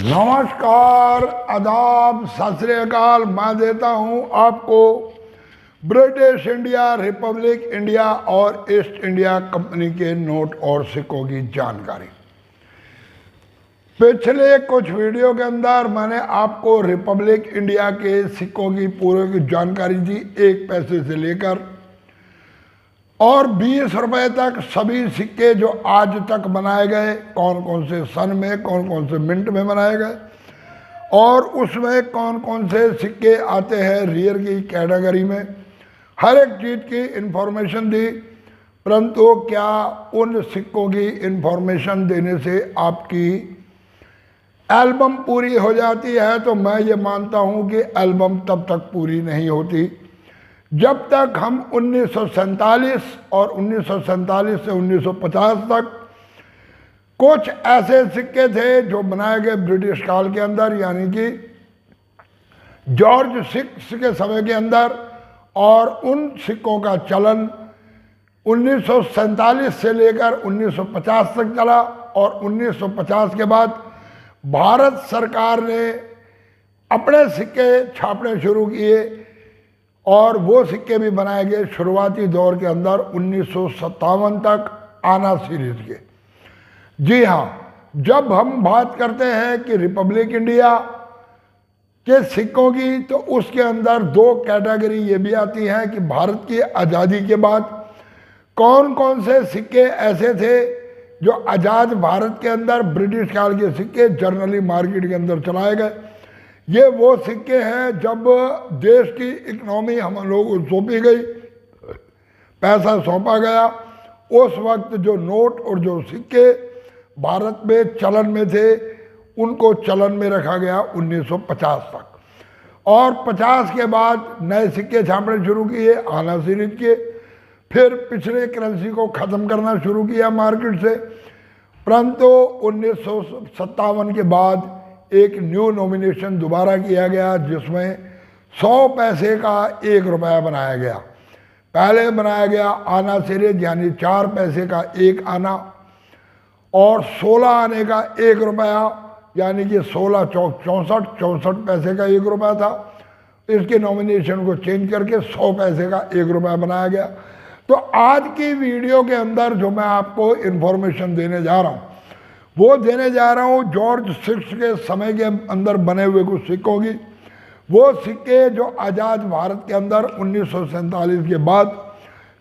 नमस्कार, आदाब, सत श्री अकाल। मैं देता हूं आपको ब्रिटिश इंडिया, रिपब्लिक इंडिया और ईस्ट इंडिया कंपनी के नोट और सिक्कों की जानकारी। पिछले कुछ वीडियो के अंदर मैंने आपको रिपब्लिक इंडिया के सिक्कों की पूरी जानकारी दी, 1 पैसे से लेकर और 20 रुपए तक सभी सिक्के जो आज तक बनाए गए, कौन कौन से सन में, कौन कौन से मिनट में बनाए गए और उसमें कौन कौन से सिक्के आते हैं रियर की कैटेगरी में, हर एक चीज़ की इन्फॉर्मेशन दी। परंतु क्या उन सिक्कों की इन्फॉर्मेशन देने से आपकी एल्बम पूरी हो जाती है? तो मैं ये मानता हूँ कि एल्बम तब तक पूरी नहीं होती जब तक हम 1947 और 1947 से 1950 तक कुछ ऐसे सिक्के थे जो बनाए गए ब्रिटिश काल के अंदर, यानी कि जॉर्ज 6 के समय के अंदर, और उन सिक्कों का चलन 1947 से लेकर 1950 तक चला और 1950 के बाद भारत सरकार ने अपने सिक्के छापने शुरू किए और वो सिक्के भी बनाए गए शुरुआती दौर के अंदर 1957 तक आना सीरीज के। जी हाँ, जब हम बात करते हैं कि रिपब्लिक इंडिया के सिक्कों की, तो उसके अंदर 2 कैटेगरी ये भी आती हैं कि भारत की आज़ादी के बाद कौन कौन से सिक्के ऐसे थे जो आज़ाद भारत के अंदर ब्रिटिश काल के सिक्के जनरली मार्केट के अंदर चलाए गए। ये वो सिक्के हैं जब देश की इकोनॉमी हम लोग को सौंपी गई, पैसा सौंपा गया, उस वक्त जो नोट और जो सिक्के भारत में चलन में थे उनको चलन में रखा गया 1950 तक, और 50 के बाद नए सिक्के छापने शुरू किए, आना सीरीज किए, फिर पिछले करेंसी को ख़त्म करना शुरू किया मार्केट से। परंतु 1957 के बाद एक न्यू नॉमिनेशन दोबारा किया गया जिसमें 100 पैसे का 1 रुपया बनाया गया। पहले बनाया गया आना सीरीज, यानी 4 पैसे का 1 आना और 16 आने का 1 रुपया, यानी कि 16 चौक 64 पैसे का 1 रुपया था। इसके नॉमिनेशन को चेंज करके 100 पैसे का 1 रुपया बनाया गया। तो आज की वीडियो के अंदर जो मैं आपको इन्फॉर्मेशन देने जा रहा हूँ वो देने जा रहा हूँ जॉर्ज 6 के समय के अंदर बने हुए कुछ सिक्कों की। वो सिक्के जो आज़ाद भारत के अंदर 1947 के बाद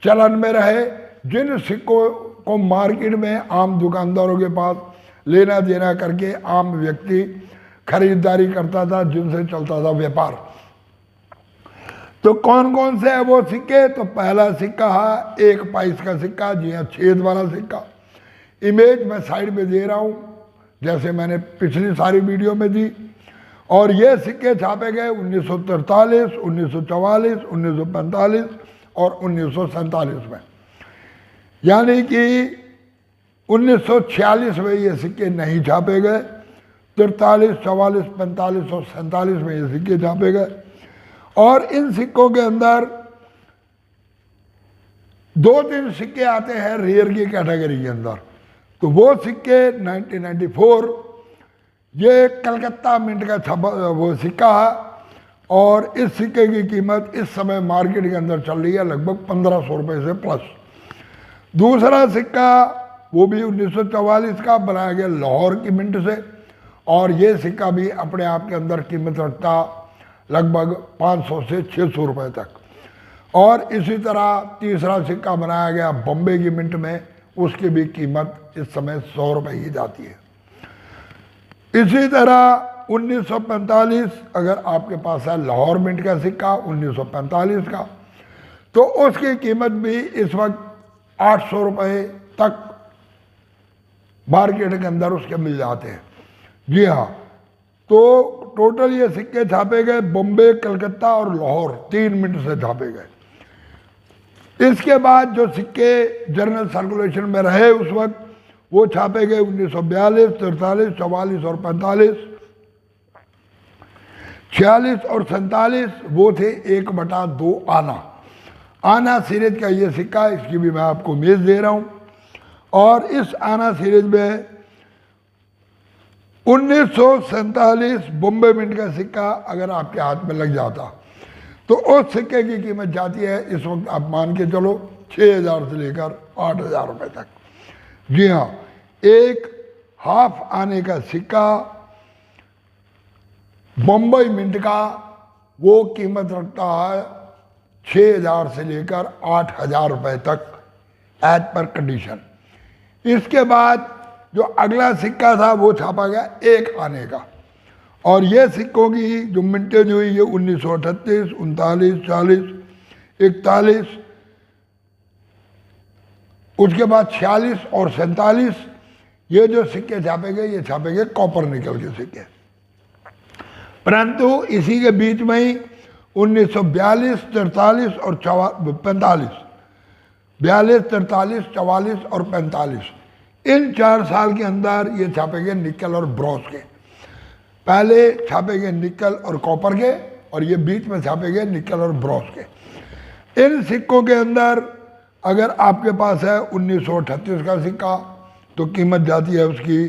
चलन में रहे, जिन सिक्कों को मार्केट में आम दुकानदारों के पास लेना देना करके आम व्यक्ति खरीदारी करता था, जिनसे चलता था व्यापार। तो कौन कौन से है वो सिक्के? तो पहला सिक्का है 1 पैसे का सिक्का, जी हाँ, छेद वाला सिक्का। इमेज मैं साइड में दे रहा हूँ जैसे मैंने पिछली सारी वीडियो में दी। और ये सिक्के छापे गए 1943, 1944, 1945 और 1947 में, यानी कि 1946 में ये सिक्के नहीं छापे गए। 43, 44, 45 और 47 में ये सिक्के छापे गए। और इन सिक्कों के अंदर 2-3 सिक्के आते हैं रियर की कैटेगरी के अंदर। तो वो सिक्के 1994, ये कलकत्ता मिंट का छपा वो सिक्का है और इस सिक्के की कीमत इस समय मार्केट के अंदर चल रही है लगभग 1500 रुपये से प्लस। दूसरा सिक्का वो भी 1944 का बनाया गया लाहौर की मिंट से, और ये सिक्का भी अपने आप के अंदर कीमत रखता लगभग 500 से 600 रुपये तक। और इसी तरह तीसरा सिक्का बनाया गया बॉम्बे की मिंट में, उसकी भी कीमत इस समय 100 रुपये ही जाती है। इसी तरह 1945 अगर आपके पास है लाहौर मिंट का सिक्का 1945 का, तो उसकी कीमत भी इस वक्त 800 रुपये तक मार्केट के अंदर उसके मिल जाते हैं। जी हाँ, तो टोटल ये सिक्के छापे गए बॉम्बे, कलकत्ता और लाहौर 3 मिनट से छापे गए। इसके बाद जो सिक्के जनरल सर्कुलेशन में रहे उस वक्त वो छापे गए 1942, 43, 44 और 45। 46 और 47 वो थे 1/2 आना। आना सीरीज का ये सिक्का, इसकी भी मैं आपको इमेज दे रहा हूँ। और इस आना सीरीज में 1947 बॉम्बे मिंट का सिक्का अगर आपके हाथ में लग जाता तो उस सिक्के की कीमत जाती है इस वक्त आप मान के चलो 6,000 से लेकर 8,000 रुपये तक। जी हाँ, एक हाफ आने का सिक्का बम्बई मिंट का वो कीमत रखता है 6,000 से लेकर 8,000 रुपये तक एज पर कंडीशन। इसके बाद जो अगला सिक्का था वो छापा गया एक आने का, और ये सिक्कों की जो मिंटेज हुई ये 1938, 39, 40, 41, उसके बाद 46 और 47 ये जो सिक्के छापे गए ये छापे गए कॉपर निकल के सिक्के। परंतु इसी के बीच में ही 1942, 43 और 45, 42, 43, 44 और 45 इन 4 साल के अंदर ये छापे गए निकल और ब्रॉन्ज के। पहले छापे गए निकल और कॉपर के, और ये बीच में छापे गए निकल और ब्रॉन्ज के। इन सिक्कों के अंदर अगर आपके पास है 1938 का सिक्का तो कीमत जाती है उसकी,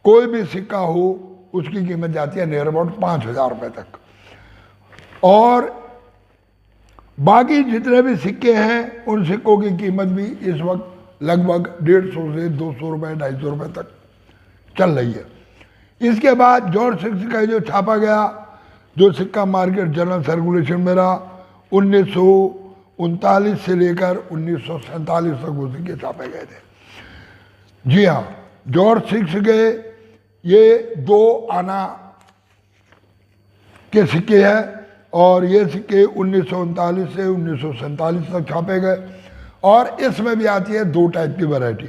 कोई भी सिक्का हो उसकी कीमत जाती है नियर अबाउट 5,000 रुपये तक। और बाकी जितने भी सिक्के हैं उन सिक्कों की कीमत भी इस वक्त लगभग 150 से 200 रुपये 250 रुपये तक चल रही है। इसके बाद जॉर्ज 6 का जो छापा गया, जो सिक्का मार्केट जनरल सर्कुलेशन में रहा 1939 से लेकर 1947 तक वो सिक्के छापे गए थे। जी हाँ, जॉर्ज 6 के ये 2 आना के सिक्के हैं, और ये सिक्के 1939 से 1947 तक छापे गए। और इसमें भी आती है 2 टाइप की वैरायटी।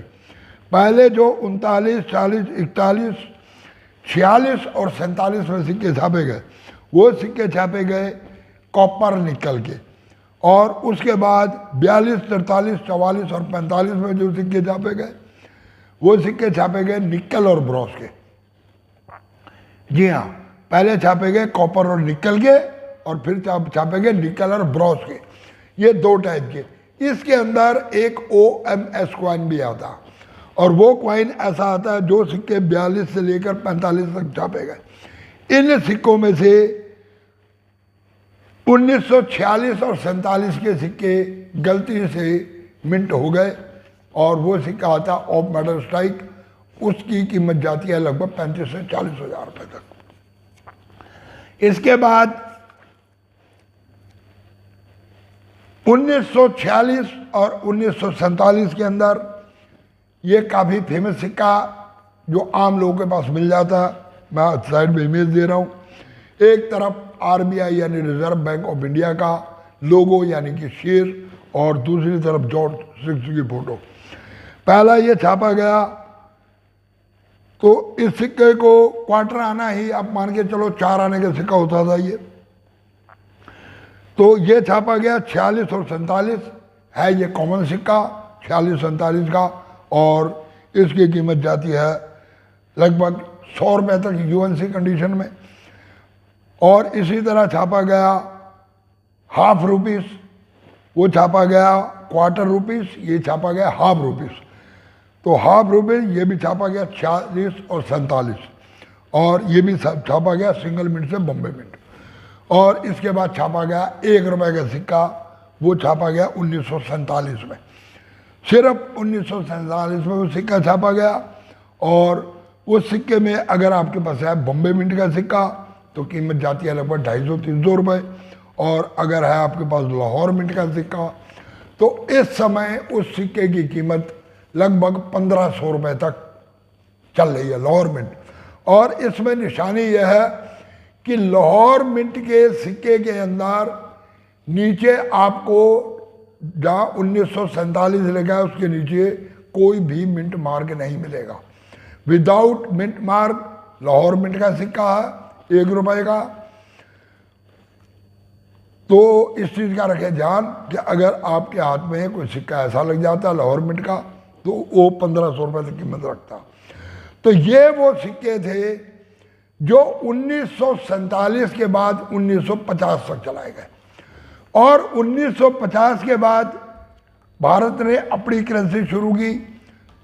पहले जो 39, 40, 41, 46 और 47 में सिक्के छापे गए वो सिक्के छापे गए कॉपर निकल के, और उसके बाद 42, 43, 44 और 45 में जो सिक्के छापे गए वो सिक्के छापे गए निकल और ब्रॉन्ज के। जी हाँ, पहले छापे गए कॉपर और निकल के, और फिर छापे गए निकल और ब्रॉन्ज के। ये 2 टाइप के। इसके अंदर एक OMS क्वाइन भी आता, और वो क्वाइन ऐसा आता है जो सिक्के 42 से लेकर 45 तक छापे गए। इन सिक्कों में से 1946 और 47 के सिक्के गलती से मिंट हो गए, और वो सिक्का आता ऑफ मेडल स्ट्राइक, उसकी कीमत जाती है लगभग 35 से 40 हज़ार रुपये तक। इसके बाद 1946 और 1947 के अंदर ये काफ़ी फेमस सिक्का जो आम लोगों के पास मिल जाता है, मैं साइड में इमेज दे रहा हूँ। एक तरफ RBI यानी रिजर्व बैंक ऑफ इंडिया का लोगो यानी कि शेर, और दूसरी तरफ जॉर्ज 6 की फोटो। पहला ये छापा गया तो इस सिक्के को क्वार्टर आना ही आप मान के चलो 4 आने का सिक्का होता था ये, तो ये छापा गया 46 और 47 है ये कॉमन सिक्का 46, 47 का, और इसकी कीमत जाती है लगभग 100 रुपये तक UNC कंडीशन में। और इसी तरह छापा गया हाफ रुपीस, वो छापा गया क्वार्टर रुपीस, ये छापा गया हाफ रुपीस। तो हाफ रुपीस ये भी छापा गया 46 और 47, और ये भी छापा गया सिंगल मिंट से बॉम्बे मिंट। और इसके बाद छापा गया 1 रुपये का सिक्का, वो छापा गया 1947 में। सिर्फ 1947 में वो सिक्का छापा गया, और उस सिक्के में अगर आपके पास है बॉम्बे मिंट का सिक्का तो कीमत जाती है लगभग 250-300 रुपये, और अगर है आपके पास लाहौर मिंट का सिक्का तो इस समय उस सिक्के की कीमत लगभग 1500 रुपये तक चल रही है लाहौर मिंट। और इसमें निशानी यह है कि लाहौर मिंट के सिक्के के अंदर नीचे आपको जहाँ 1947 लिखा है उसके नीचे कोई भी मिंट मार्क नहीं मिलेगा। Without mint mark Lahore mint का सिक्का है 1 रुपये का। तो इस चीज़ का रखें ध्यान कि अगर आपके हाथ में कोई सिक्का ऐसा लग जाता है लाहौर मिंट का तो वो 1500 रुपये तक कीमत रखता। तो ये वो सिक्के थे जो 1947 के बाद 1950 तक चलाए गए, और 1950 के बाद भारत ने अपनी करेंसी शुरू की।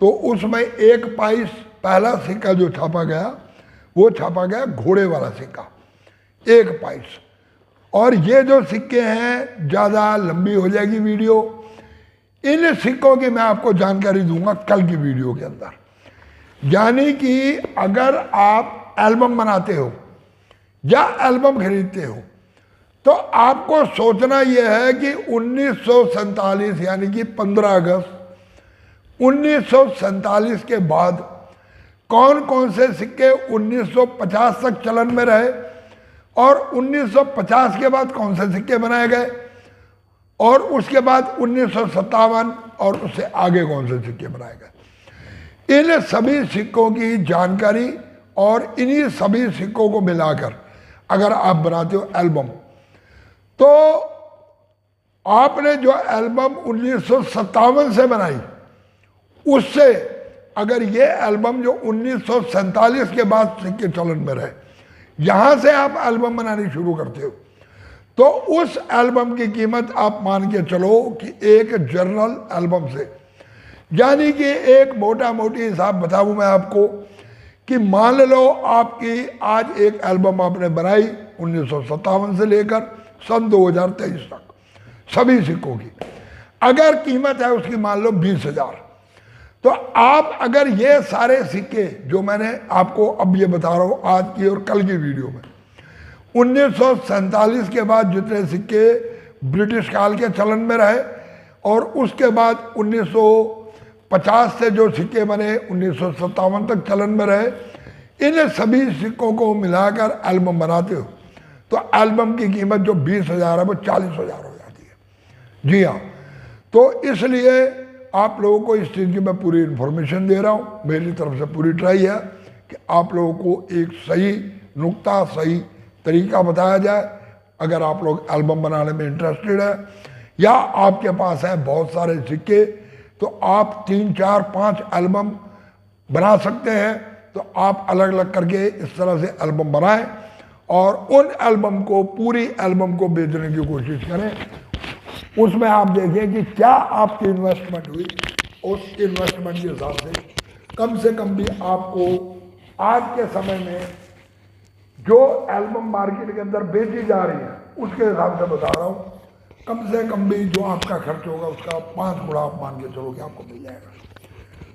तो उसमें 1 पैसा पहला सिक्का जो छापा गया वो छापा गया घोड़े वाला सिक्का 1 पैसा। और ये जो सिक्के हैं, ज़्यादा लंबी हो जाएगी वीडियो, इन सिक्कों की मैं आपको जानकारी दूंगा कल की वीडियो के अंदर। यानी कि अगर आप एल्बम बनाते हो या एल्बम खरीदते हो तो आपको सोचना यह है कि 1947 यानी कि 15 अगस्त 1947 के बाद कौन कौन से सिक्के 1950 तक चलन में रहे और 1950 के बाद कौन से सिक्के बनाए गए और उसके बाद 1957 और उससे आगे कौन से सिक्के बनाए गए। इन सभी सिक्कों की जानकारी और इन्हीं सभी सिक्कों को मिलाकर अगर आप बनाते हो एल्बम, तो आपने जो एल्बम 1957 से बनाई उससे अगर ये एल्बम जो 1947 के बाद सिक्के चलन में रहे, यहां से आप एल्बम बनानी शुरू करते हो, तो उस एल्बम की कीमत आप मान के चलो कि एक जर्नल एल्बम से, यानी कि एक मोटा मोटी हिसाब बताऊं मैं आपको कि मान लो आपकी आज एक एल्बम आपने बनाई 1957 से लेकर सन 2023 तक सभी सिक्कों की, अगर कीमत है उसकी मान लो 20,000, तो आप अगर ये सारे सिक्के जो मैंने आपको अब ये बता रहा हूँ आज की और कल की वीडियो में, 1947 के बाद जितने सिक्के ब्रिटिश काल के चलन में रहे और उसके बाद 1950 से जो सिक्के बने 1957 तक चलन में रहे, इन सभी सिक्कों को मिलाकर एल्बम बनाते हो तो एल्बम की कीमत जो 20,000 है वो 40,000 हो जाती है। जी हाँ, तो इसलिए आप लोगों को इस चीज़ की मैं पूरी इन्फॉर्मेशन दे रहा हूँ, मेरी तरफ से पूरी ट्राई है कि आप लोगों को एक सही नुक्ता, सही तरीका बताया जाए। अगर आप लोग एल्बम बनाने में इंटरेस्टेड है या आपके पास है बहुत सारे सिक्के, तो आप 3, 4, 5 एल्बम बना सकते हैं। तो आप अलग अलग करके इस तरह से एल्बम बनाएं और उन एल्बम को, पूरी एल्बम को बेचने की कोशिश करें। उसमें आप देखें कि क्या आपकी इन्वेस्टमेंट हुई, उस इन्वेस्टमेंट के हिसाब से कम भी आपको आज के समय में जो एल्बम मार्केट के अंदर बेची जा रही है उसके हिसाब से बता रहा हूँ, कम से कम भी जो आपका खर्च होगा उसका 5 गुना आप मान के चलो कि आपको मिल जाएगा।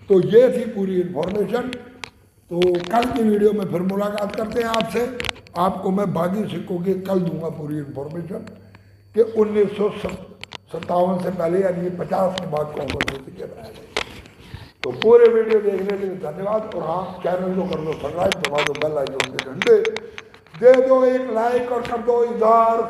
तो ये थी पूरी इन्फॉर्मेशन। तो कल की वीडियो में फिर मुलाकात करते हैं आपसे। आपको मैं बाकी सिक्कों की कल दूंगा पूरी इन्फॉर्मेशन कि 1957 से पहले यानी 50 के बाद कौन कौन से सिक्के बनाए गए। तो पूरे वीडियो देखने के लिए धन्यवाद। और हाँ, चैनल को कर दो सब्सक्राइब, दबा दो बेल आइकन के घंटे, दे दो एक लाइक और कर दो इधर